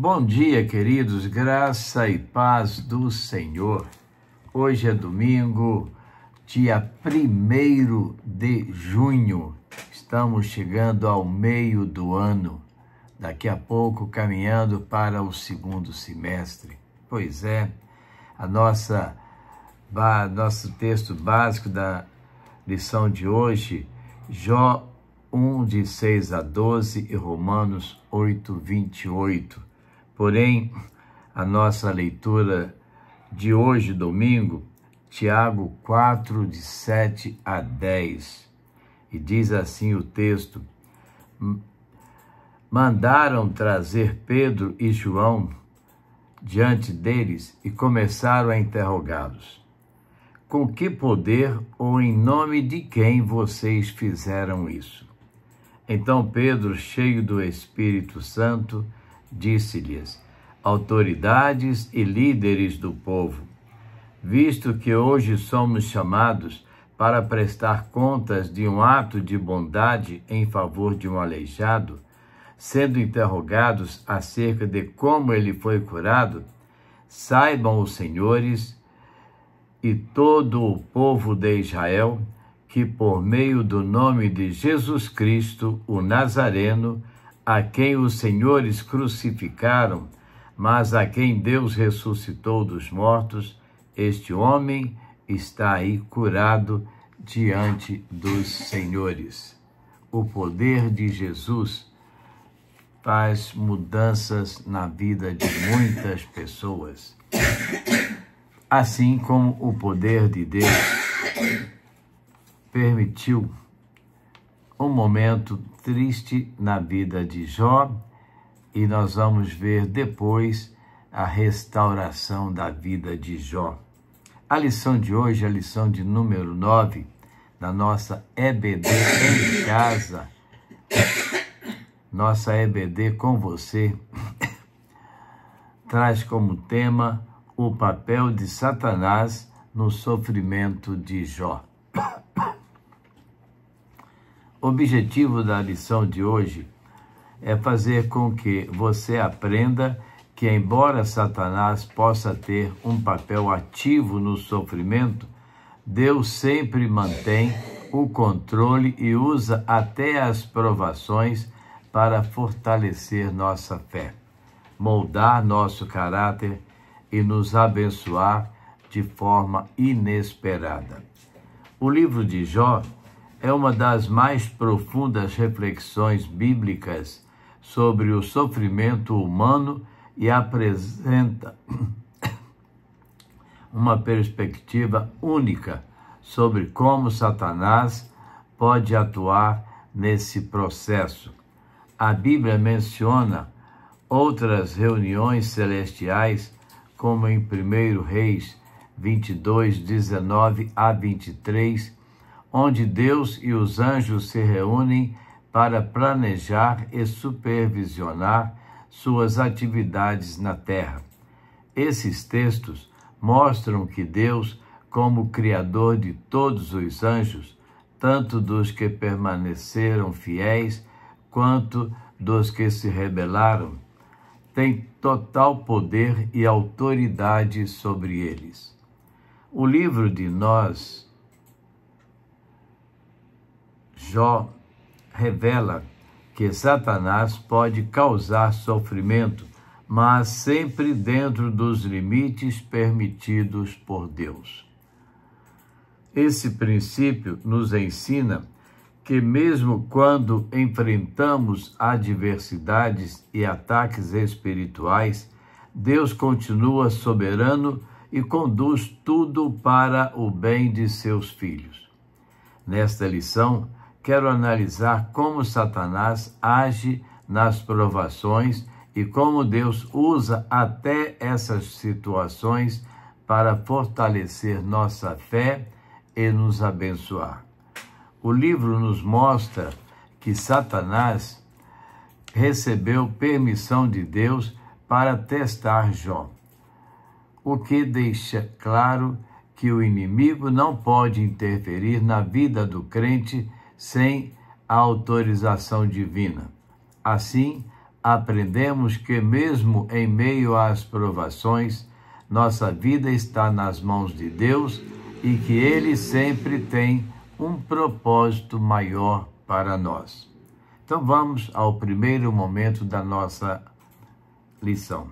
Bom dia, queridos, graça e paz do Senhor. Hoje é domingo, dia 1º de junho. Estamos chegando ao meio do ano. Daqui a pouco, caminhando para o segundo semestre. Pois é, nosso texto básico da lição de hoje, Jó 1, de 6 a 12 e Romanos 8, 28. Porém, a nossa leitura de hoje, domingo, Tiago 4, de 7 a 10. E diz assim o texto: mandaram trazer Pedro e João diante deles e começaram a interrogá-los. Com que poder ou em nome de quem vocês fizeram isso? Então Pedro, cheio do Espírito Santo, disse-lhes: autoridades e líderes do povo, visto que hoje somos chamados para prestar contas de um ato de bondade em favor de um aleijado, sendo interrogados acerca de como ele foi curado, saibam os senhores e todo o povo de Israel que por meio do nome de Jesus Cristo, o Nazareno, a quem os senhores crucificaram, mas a quem Deus ressuscitou dos mortos, este homem está aí curado diante dos senhores. O poder de Jesus faz mudanças na vida de muitas pessoas. Assim como o poder de Deus permitiu um momento triste na vida de Jó, e nós vamos ver depois a restauração da vida de Jó. A lição de hoje é a lição de número 9, da nossa EBD em casa. Nossa EBD com você traz como tema o papel de Satanás no sofrimento de Jó. O objetivo da lição de hoje é fazer com que você aprenda que, embora Satanás possa ter um papel ativo no sofrimento, Deus sempre mantém o controle e usa até as provações para fortalecer nossa fé, moldar nosso caráter e nos abençoar de forma inesperada. O livro de Jó é uma das mais profundas reflexões bíblicas sobre o sofrimento humano e apresenta uma perspectiva única sobre como Satanás pode atuar nesse processo. A Bíblia menciona outras reuniões celestiais, como em 1 Reis 22, 19 a 23, onde Deus e os anjos se reúnem para planejar e supervisionar suas atividades na terra. Esses textos mostram que Deus, como Criador de todos os anjos, tanto dos que permaneceram fiéis, quanto dos que se rebelaram, tem total poder e autoridade sobre eles. O livro de Jó revela que Satanás pode causar sofrimento, mas sempre dentro dos limites permitidos por Deus. Esse princípio nos ensina que mesmo quando enfrentamos adversidades e ataques espirituais, Deus continua soberano e conduz tudo para o bem de seus filhos. Nesta lição, quero analisar como Satanás age nas provações e como Deus usa até essas situações para fortalecer nossa fé e nos abençoar. O livro nos mostra que Satanás recebeu permissão de Deus para testar Jó, o que deixa claro que o inimigo não pode interferir na vida do crente sem a autorização divina. Assim, aprendemos que mesmo em meio às provações, nossa vida está nas mãos de Deus e que Ele sempre tem um propósito maior para nós. Então vamos ao primeiro momento da nossa lição.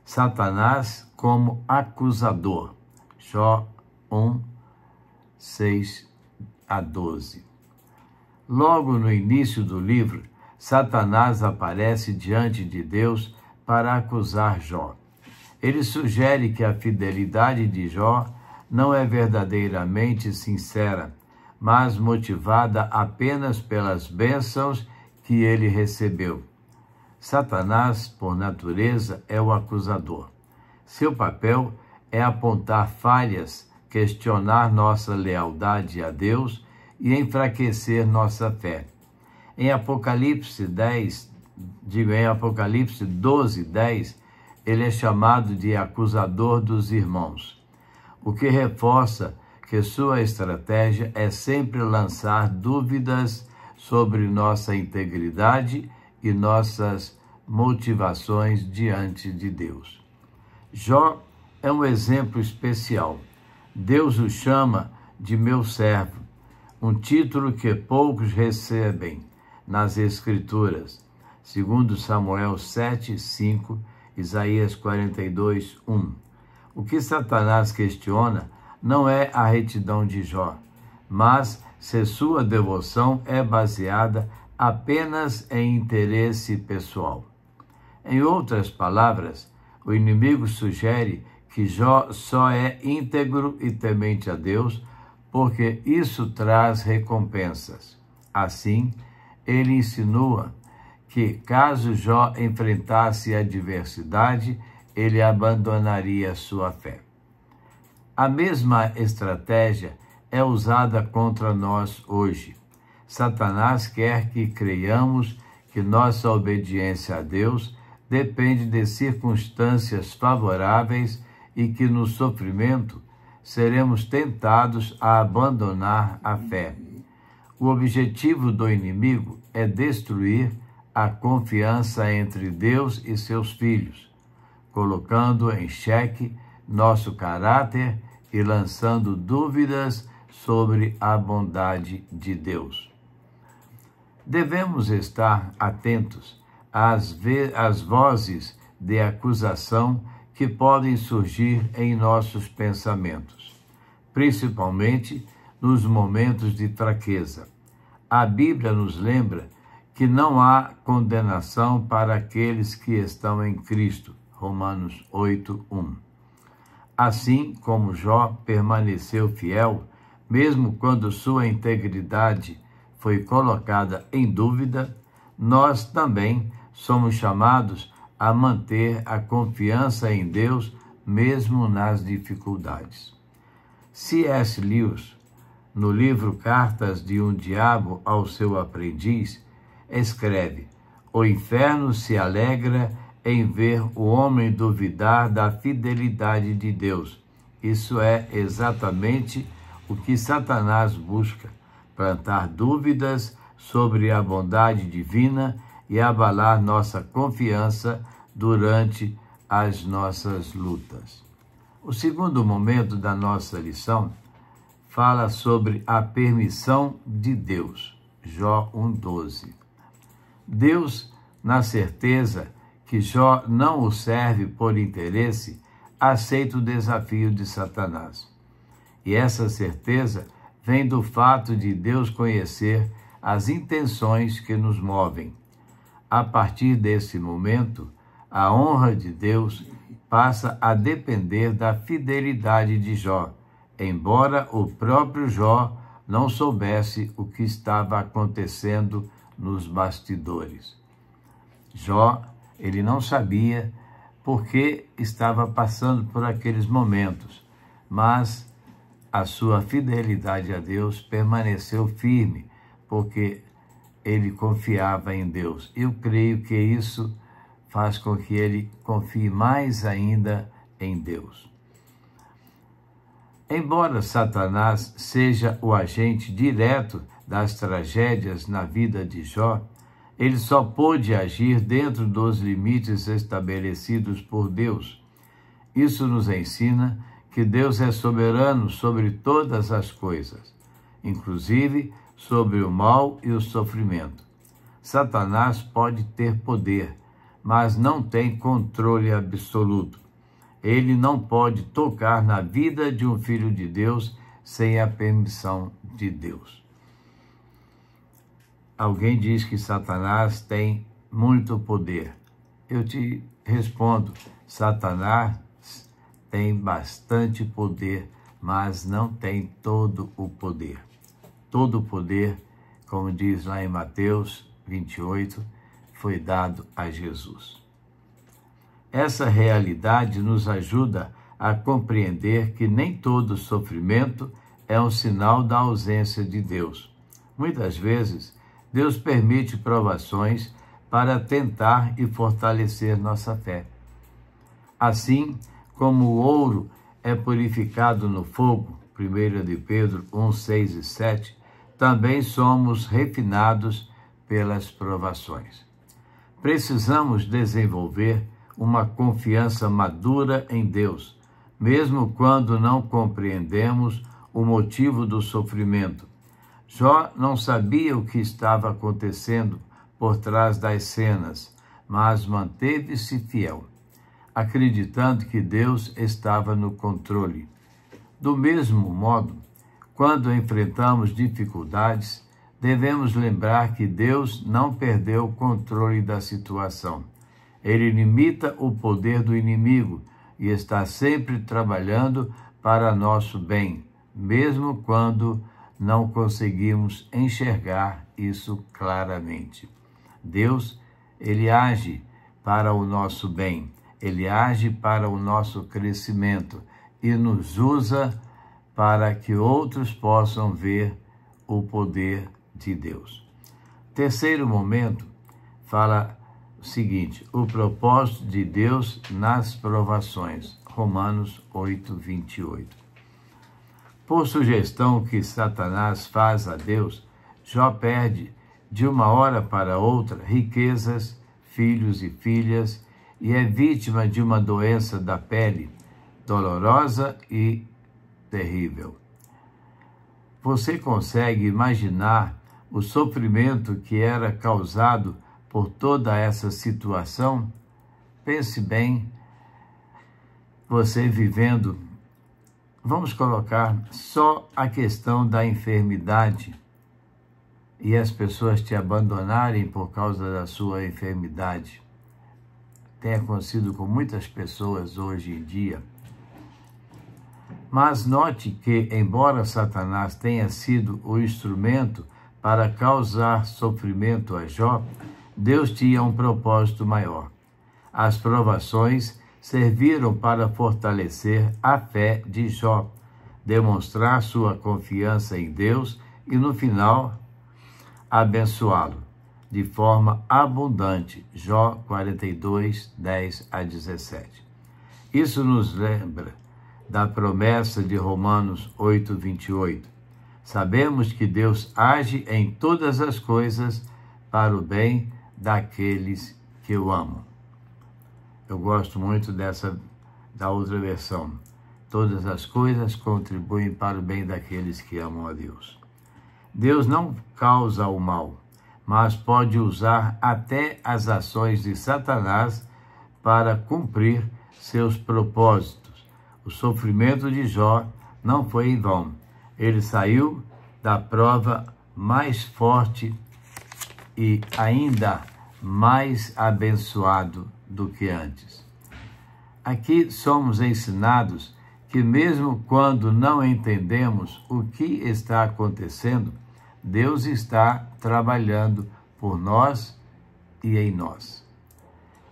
Satanás como acusador. Jó 1, 6 a 12. Logo no início do livro, Satanás aparece diante de Deus para acusar Jó. Ele sugere que a fidelidade de Jó não é verdadeiramente sincera, mas motivada apenas pelas bênçãos que ele recebeu. Satanás, por natureza, é o acusador. Seu papel é apontar falhas, questionar nossa lealdade a Deus e enfraquecer nossa fé. Em Apocalipse 12, 10, ele é chamado de acusador dos irmãos, o que reforça que sua estratégia é sempre lançar dúvidas sobre nossa integridade e nossas motivações diante de Deus. Jó é um exemplo especial. Deus o chama de meu servo, um título que poucos recebem nas Escrituras, segundo Samuel 7, 5, Isaías 42, 1. O que Satanás questiona não é a retidão de Jó, mas se sua devoção é baseada apenas em interesse pessoal. Em outras palavras, o inimigo sugere que Jó só é íntegro e temente a Deus porque isso traz recompensas. Assim, ele insinua que, caso Jó enfrentasse adversidade, ele abandonaria sua fé. A mesma estratégia é usada contra nós hoje. Satanás quer que creiamos que nossa obediência a Deus depende de circunstâncias favoráveis e que no sofrimento seremos tentados a abandonar a fé. O objetivo do inimigo é destruir a confiança entre Deus e seus filhos, colocando em xeque nosso caráter e lançando dúvidas sobre a bondade de Deus. Devemos estar atentos às vozes de acusação que podem surgir em nossos pensamentos, principalmente nos momentos de fraqueza. A Bíblia nos lembra que não há condenação para aqueles que estão em Cristo. Romanos 8, 1. Assim como Jó permaneceu fiel, mesmo quando sua integridade foi colocada em dúvida, nós também somos chamados a manter a confiança em Deus, mesmo nas dificuldades. C.S. Lewis, no livro Cartas de um Diabo ao seu Aprendiz, escreve: o inferno se alegra em ver o homem duvidar da fidelidade de Deus. Isso é exatamente o que Satanás busca: plantar dúvidas sobre a bondade divina e abalar nossa confiança durante as nossas lutas. O segundo momento da nossa lição fala sobre a permissão de Deus. Jó 1:12. Deus, na certeza que Jó não o serve por interesse, aceita o desafio de Satanás. E essa certeza vem do fato de Deus conhecer as intenções que nos movem. A partir desse momento, a honra de Deus passa a depender da fidelidade de Jó, embora o próprio Jó não soubesse o que estava acontecendo nos bastidores. Jó, ele não sabia por que estava passando por aqueles momentos, mas a sua fidelidade a Deus permaneceu firme, porque ele confiava em Deus. Eu creio que isso faz com que ele confie mais ainda em Deus. Embora Satanás seja o agente direto das tragédias na vida de Jó, Ele só pôde agir dentro dos limites estabelecidos por Deus. Isso nos ensina que Deus é soberano sobre todas as coisas, inclusive sobre o mal e o sofrimento. Satanás pode ter poder, mas não tem controle absoluto. Ele não pode tocar na vida de um filho de Deus sem a permissão de Deus. Alguém diz que Satanás tem muito poder. Eu te respondo, Satanás tem bastante poder, mas não tem todo o poder. Todo o poder, como diz lá em Mateus 28, foi dado a Jesus. Essa realidade nos ajuda a compreender que nem todo sofrimento é um sinal da ausência de Deus. Muitas vezes, Deus permite provações para tentar e fortalecer nossa fé. Assim como o ouro é purificado no fogo, 1 de Pedro 1, 6 e 7, também somos refinados pelas provações. Precisamos desenvolver uma confiança madura em Deus, mesmo quando não compreendemos o motivo do sofrimento. Jó não sabia o que estava acontecendo por trás das cenas, mas manteve-se fiel, acreditando que Deus estava no controle. Do mesmo modo, quando enfrentamos dificuldades, devemos lembrar que Deus não perdeu o controle da situação. Ele limita o poder do inimigo e está sempre trabalhando para nosso bem, mesmo quando não conseguimos enxergar isso claramente. Deus, ele age para o nosso bem, ele age para o nosso crescimento e nos usa para que outros possam ver o poder de Deus. Terceiro momento, fala o seguinte, o propósito de Deus nas provações, Romanos 8, 28. Por sugestão que Satanás faz a Deus, Jó perde, de uma hora para outra, riquezas, filhos e filhas, e é vítima de uma doença da pele, dolorosa e terrível. Você consegue imaginar o sofrimento que era causado por toda essa situação? Pense bem, você vivendo. Vamos colocar só a questão da enfermidade e as pessoas te abandonarem por causa da sua enfermidade. Tem acontecido com muitas pessoas hoje em dia. Mas note que, embora Satanás tenha sido o instrumento para causar sofrimento a Jó, Deus tinha um propósito maior. As provações serviram para fortalecer a fé de Jó, demonstrar sua confiança em Deus e, no final, abençoá-lo de forma abundante. Jó 42, 10 a 17. Isso nos lembra da promessa de Romanos 8, 28. Sabemos que Deus age em todas as coisas para o bem daqueles que o amam. Eu gosto muito da outra versão. Todas as coisas contribuem para o bem daqueles que amam a Deus. Deus não causa o mal, mas pode usar até as ações de Satanás para cumprir seus propósitos. O sofrimento de Jó não foi em vão. Ele saiu da prova mais forte e ainda mais abençoado do que antes. Aqui somos ensinados que mesmo quando não entendemos o que está acontecendo, Deus está trabalhando por nós e em nós.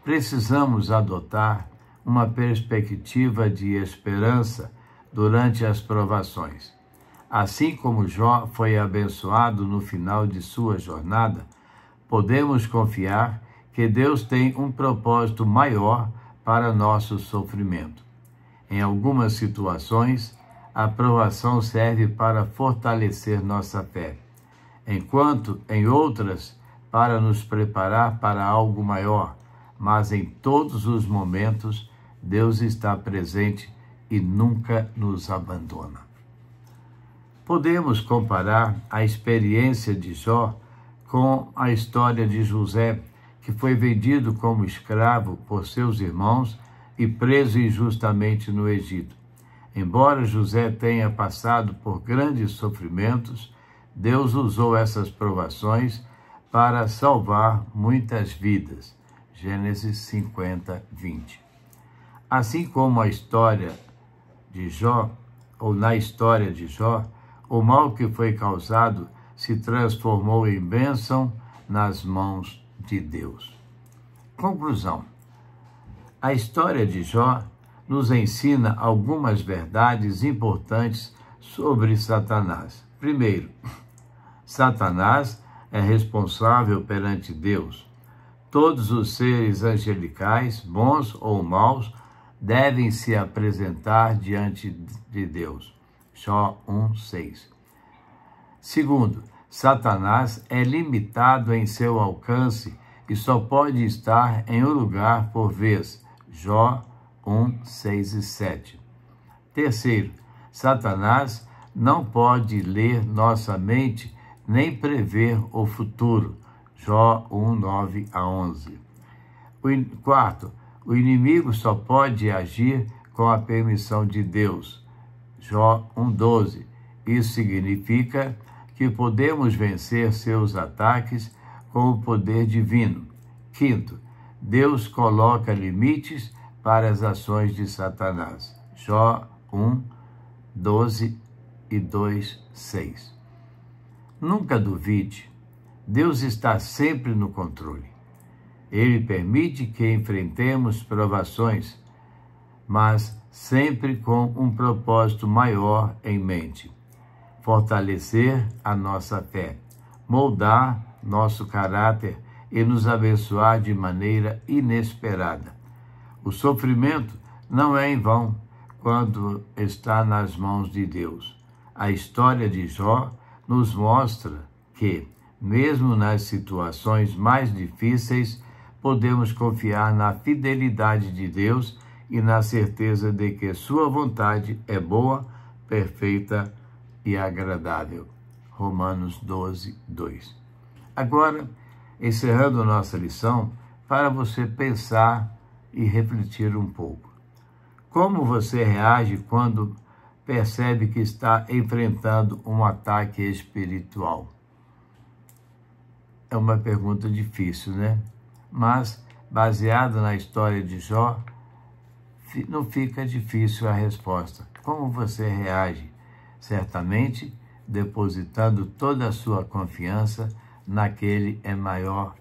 Precisamos adotar uma perspectiva de esperança durante as provações. Assim como Jó foi abençoado no final de sua jornada, podemos confiar que Deus tem um propósito maior para nosso sofrimento. Em algumas situações, a provação serve para fortalecer nossa fé, enquanto em outras para nos preparar para algo maior, mas em todos os momentos Deus está presente e nunca nos abandona. Podemos comparar a experiência de Jó com a história de José, que foi vendido como escravo por seus irmãos e preso injustamente no Egito. Embora José tenha passado por grandes sofrimentos, Deus usou essas provações para salvar muitas vidas. Gênesis 50, 20. Assim como a história de Jó, ou na história de Jó, o mal que foi causado se transformou em bênção nas mãos de Deus. Conclusão. A história de Jó nos ensina algumas verdades importantes sobre Satanás. Primeiro, Satanás é responsável perante Deus. Todos os seres angelicais, bons ou maus, devem se apresentar diante de Deus. Jó 1:6. Segundo, Satanás é limitado em seu alcance e só pode estar em um lugar por vez. Jó 1:6 e 7. Terceiro, Satanás não pode ler nossa mente nem prever o futuro. Jó 1:9 a 11. Quarto, o inimigo só pode agir com a permissão de Deus. Jó 1:12. Isso significa que podemos vencer seus ataques com o poder divino. Quinto, Deus coloca limites para as ações de Satanás. Jó 1:12 e 2:6. Nunca duvide, Deus está sempre no controle. Ele permite que enfrentemos provações, mas sempre com um propósito maior em mente: fortalecer a nossa fé, moldar nosso caráter e nos abençoar de maneira inesperada. O sofrimento não é em vão quando está nas mãos de Deus. A história de Jó nos mostra que, mesmo nas situações mais difíceis, podemos confiar na fidelidade de Deus e na certeza de que sua vontade é boa, perfeita e agradável. Romanos 12:2. Agora, encerrando nossa lição, para você pensar e refletir um pouco. Como você reage quando percebe que está enfrentando um ataque espiritual? É uma pergunta difícil, né? Mas, baseada na história de Jó, não fica difícil a resposta. Como você reage? Certamente, depositando toda a sua confiança naquele é maior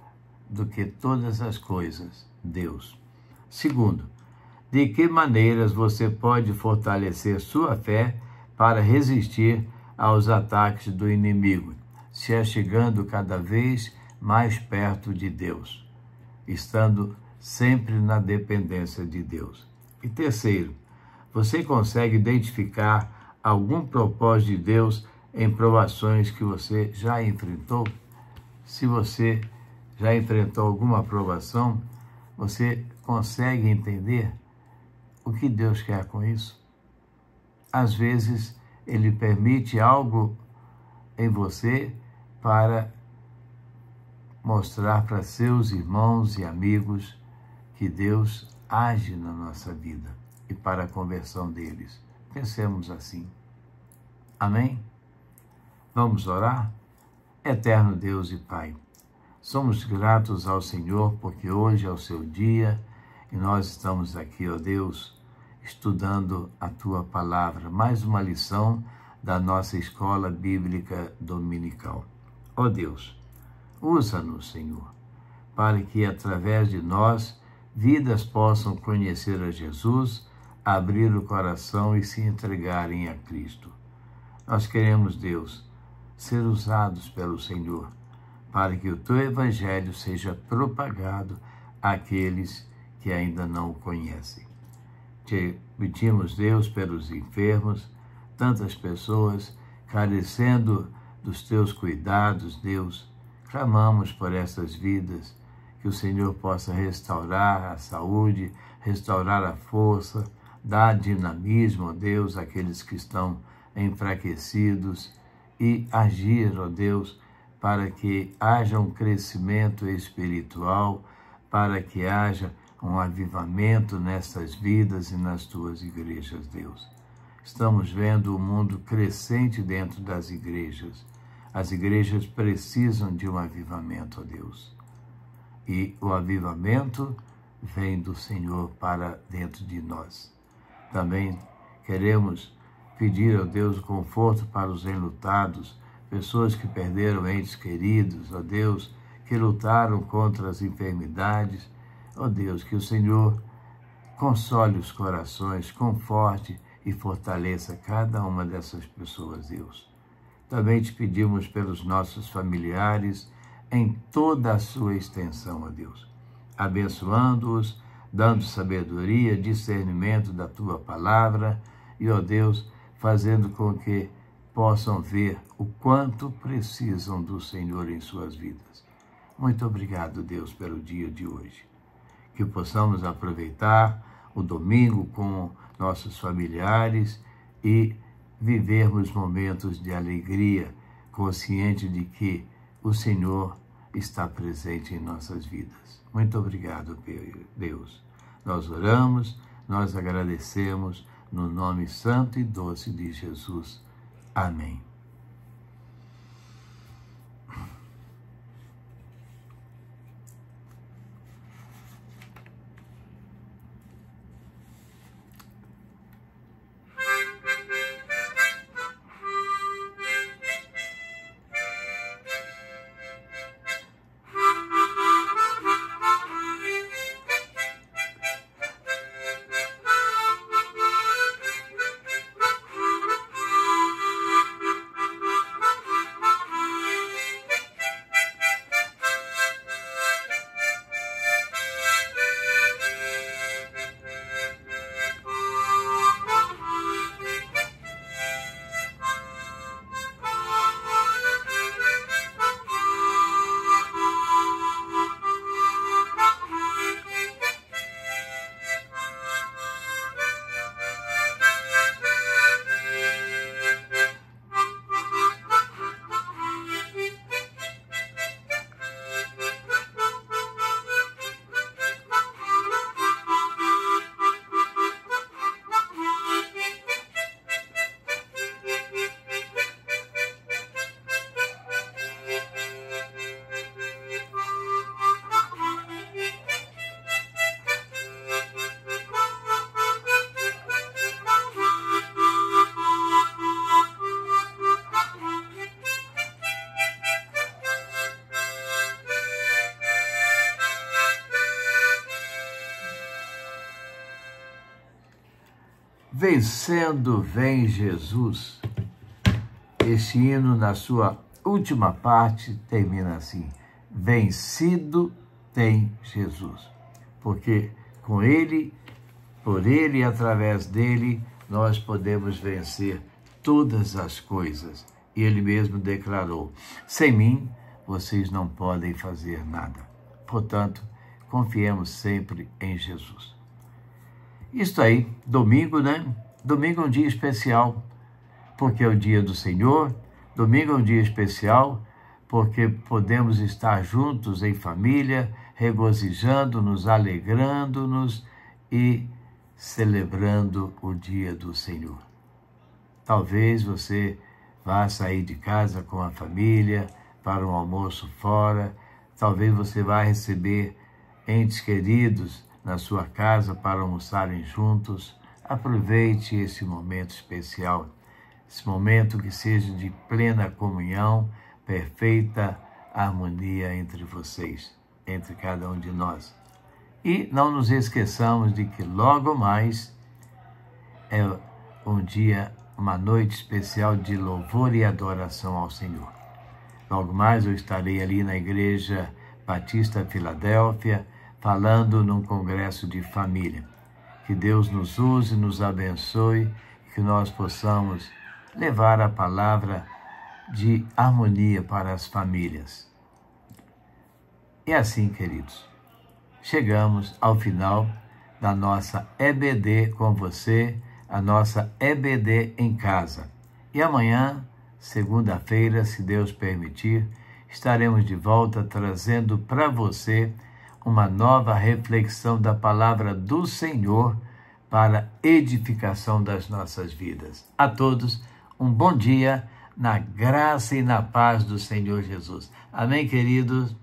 do que todas as coisas, Deus. Segundo, de que maneiras você pode fortalecer sua fé para resistir aos ataques do inimigo, se achegando cada vez mais perto de Deus, estando sempre na dependência de Deus? E terceiro, você consegue identificar algum propósito de Deus em provações que você já enfrentou? Se você já enfrentou alguma provação, você consegue entender o que Deus quer com isso? Às vezes, Ele permite algo em você para mostrar para seus irmãos e amigos que Deus age na nossa vida e para a conversão deles. Pensemos assim. Amém? Vamos orar? Eterno Deus e Pai, somos gratos ao Senhor porque hoje é o seu dia e nós estamos aqui, ó Deus, estudando a Tua Palavra, mais uma lição da nossa Escola Bíblica Dominical. Ó Deus, usa-nos, Senhor, para que através de nós vidas possam conhecer a Jesus, abrir o coração e se entregarem a Cristo. Nós queremos, Deus, ser usados pelo Senhor, para que o Teu Evangelho seja propagado àqueles que ainda não o conhecem. Te pedimos, Deus, pelos enfermos, tantas pessoas carecendo dos Teus cuidados, Deus, clamamos por essas vidas, que o Senhor possa restaurar a saúde, restaurar a força, dar dinamismo, ó Deus, àqueles que estão enfraquecidos e agir, ó Deus, para que haja um crescimento espiritual, para que haja um avivamento nessas vidas e nas tuas igrejas, Deus. Estamos vendo o mundo crescente dentro das igrejas. As igrejas precisam de um avivamento, ó Deus. E o avivamento vem do Senhor para dentro de nós. Também queremos pedir ao Deus o conforto para os enlutados, pessoas que perderam entes queridos, ó Deus, que lutaram contra as enfermidades. Ó Deus, que o Senhor console os corações, conforte e fortaleça cada uma dessas pessoas, Deus. Também te pedimos pelos nossos familiares em toda a sua extensão, ó Deus, abençoando-os, dando sabedoria, discernimento da tua palavra e, ó Deus, fazendo com que possam ver o quanto precisam do Senhor em suas vidas. Muito obrigado, Deus, pelo dia de hoje. Que possamos aproveitar o domingo com nossos familiares e vivermos momentos de alegria, consciente de que o Senhor está presente em nossas vidas. Muito obrigado, Deus. Nós oramos, nós agradecemos, no nome santo e doce de Jesus. Amém. Vencendo vem Jesus. Este hino, na sua última parte, termina assim: vencido tem Jesus. Porque com Ele, por Ele e através dEle, nós podemos vencer todas as coisas. E Ele mesmo declarou: sem mim, vocês não podem fazer nada. Portanto, confiemos sempre em Jesus. Isso aí, domingo, né? Domingo é um dia especial, porque é o dia do Senhor. Domingo é um dia especial, porque podemos estar juntos em família, regozijando-nos, alegrando-nos e celebrando o dia do Senhor. Talvez você vá sair de casa com a família para um almoço fora. Talvez você vá receber entes queridos na sua casa para almoçarem juntos. Aproveite esse momento especial, esse momento que seja de plena comunhão, perfeita harmonia entre vocês, entre cada um de nós. E não nos esqueçamos de que logo mais é um dia, uma noite especial de louvor e adoração ao Senhor. Logo mais eu estarei ali na Igreja Batista Filadélfia, falando num congresso de família. Que Deus nos use, nos abençoe, que nós possamos levar a palavra de harmonia para as famílias. E assim, queridos, chegamos ao final da nossa EBD com você, a nossa EBD em casa. E amanhã, segunda-feira, se Deus permitir, estaremos de volta trazendo para você uma nova reflexão da palavra do Senhor para edificação das nossas vidas. A todos, um bom dia na graça e na paz do Senhor Jesus. Amém, queridos?